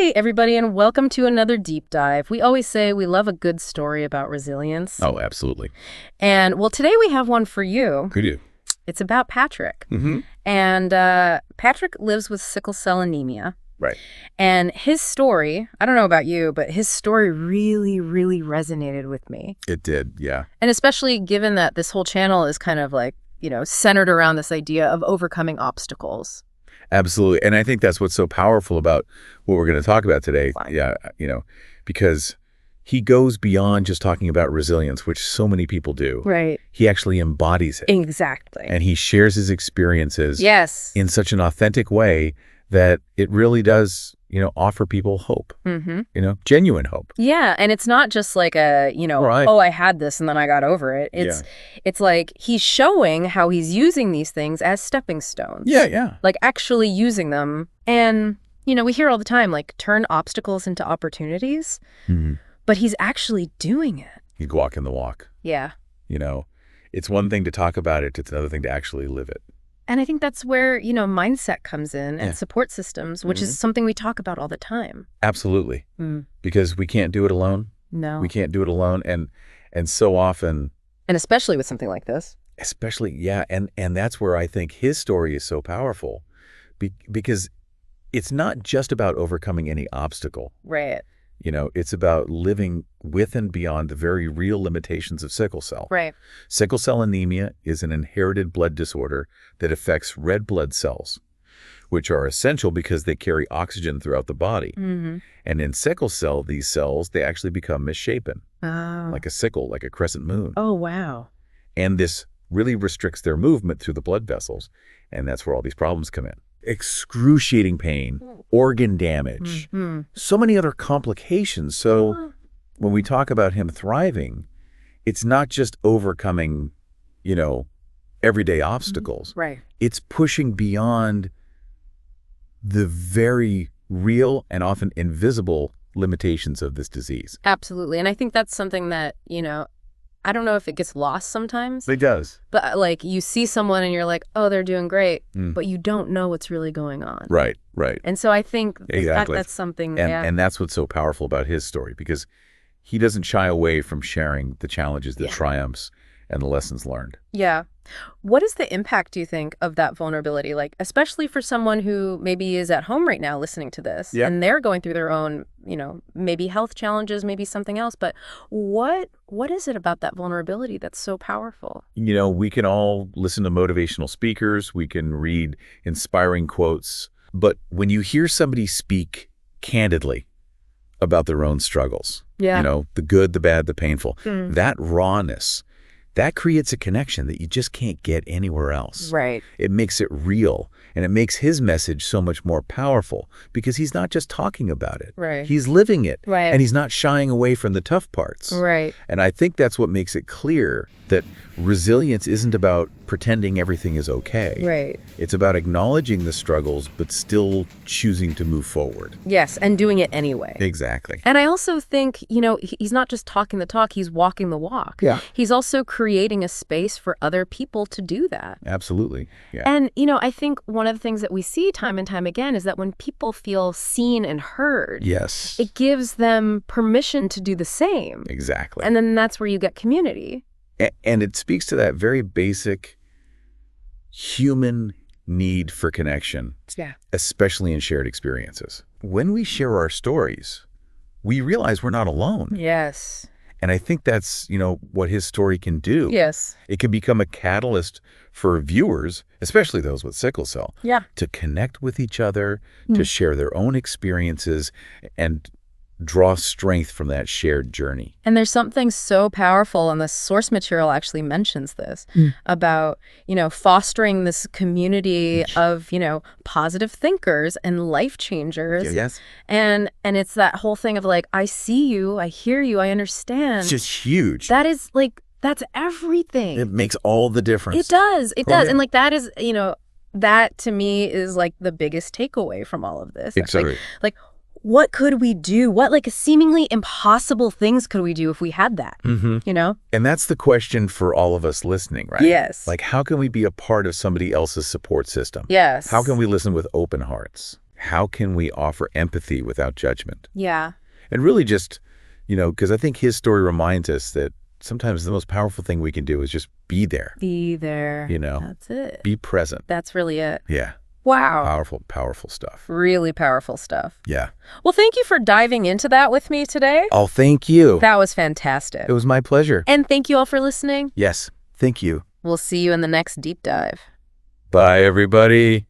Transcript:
Hey, everybody, and welcome to another deep dive. We always say we love a good story about resilience. Oh, absolutely. And, well, today we have one for you. Could you? It's about Patrick. Mm-hmm. And Patrick lives with sickle cell anemia. Right. And his story, I don't know about you, but his story really, really resonated with me. It did, yeah. And especially given that this whole channel is kind of like, centered around this idea of overcoming obstacles. Absolutely. And I think that's what's so powerful about what we're going to talk about today. Fine. Yeah, because he goes beyond just talking about resilience, which so many people do. Right. He actually embodies it. Exactly. And he shares his experiences Yes. in such an authentic way that it really does, offer people hope, genuine hope. Yeah, and it's not just like a, Right. oh, I had this and then I got over it. It's like he's showing how he's using these things as stepping stones. Yeah. Like actually using them. And, we hear all the time, like, turn obstacles into opportunities. Mm-hmm. But he's actually doing it. He's walking the walk. Yeah. It's one thing to talk about it. It's another thing to actually live it. And I think that's where, mindset comes in and Yeah. support systems, which is something we talk about all the time. Absolutely. Because we can't do it alone. No. We can't do it alone. And so often, And especially with something like this. especially, yeah. And that's where I think his story is so powerful because it's not just about overcoming any obstacle. Right. It's about living with and beyond the very real limitations of sickle cell. Right. Sickle cell anemia is an inherited blood disorder that affects red blood cells, which are essential because they carry oxygen throughout the body. Mm-hmm. And in sickle cell, these cells, they actually become misshapen, Oh. like a sickle, like a crescent moon. Oh, wow. And this really restricts their movement through the blood vessels. And that's where all these problems come in. Excruciating pain, organ damage, Mm-hmm. so many other complications. So when we talk about him thriving, it's not just overcoming, everyday obstacles. Right. It's pushing beyond the very real and often invisible limitations of this disease. Absolutely. And I think that's something that, I don't know if it gets lost sometimes, It does. but like you see someone and you're like, oh, they're doing great, but you don't know what's really going on. Right. And so I think Exactly. that's something. And that's what's so powerful about his story, because he doesn't shy away from sharing the challenges, the triumphs, and the lessons learned. Yeah. What is the impact, do you think, of that vulnerability? Like, especially for someone who maybe is at home right now listening to this and they're going through their own, maybe health challenges, maybe something else. But what is it about that vulnerability that's so powerful? We can all listen to motivational speakers. We can read inspiring quotes. But when you hear somebody speak candidly about their own struggles, the good, the bad, the painful, that rawness, that creates a connection that you just can't get anywhere else. Right. It makes it real, and it makes his message so much more powerful because he's not just talking about it. Right. He's living it. Right. And he's not shying away from the tough parts. Right. And I think that's what makes it clear that resilience isn't about pretending everything is okay. Right. It's about acknowledging the struggles, but still choosing to move forward. Yes. And doing it anyway. Exactly. And I also think, he's not just talking the talk, he's walking the walk. Yeah. He's also creating a space for other people to do that. Absolutely. Yeah. And, I think one of the things that we see time and time again is that when people feel seen and heard, Yes. it gives them permission to do the same. Exactly. And then that's where you get community. And it speaks to that very basic human need for connection, especially in shared experiences. When we share our stories, we realize we're not alone. Yes. And I think that's, what his story can do. Yes. It can become a catalyst for viewers, especially those with sickle cell, to connect with each other, to share their own experiences, and draw strength from that shared journey. And there's something so powerful, and the source material actually mentions this, about, fostering this community of, positive thinkers and life changers. Yes. And it's that whole thing of like, I see you, I hear you, I understand. It's just huge. That is like, that's everything. It makes all the difference. It does. It Oh, does. yeah. And like, that is, that to me is like the biggest takeaway from all of this. Exactly. Like, what could we do? What like seemingly impossible things could we do if we had that? And that's the question for all of us listening, right? Yes. Like, how can we be a part of somebody else's support system? Yes. How can we listen with open hearts? How can we offer empathy without judgment? Yeah. And really just, because I think his story reminds us that sometimes the most powerful thing we can do is just be there. Be there. That's it. Be present. That's really it. Yeah. Wow. Powerful, powerful stuff. Really powerful stuff. Yeah. Well, thank you for diving into that with me today. Oh, thank you. That was fantastic. It was my pleasure. And thank you all for listening. Yes. Thank you. We'll see you in the next deep dive. Bye, everybody.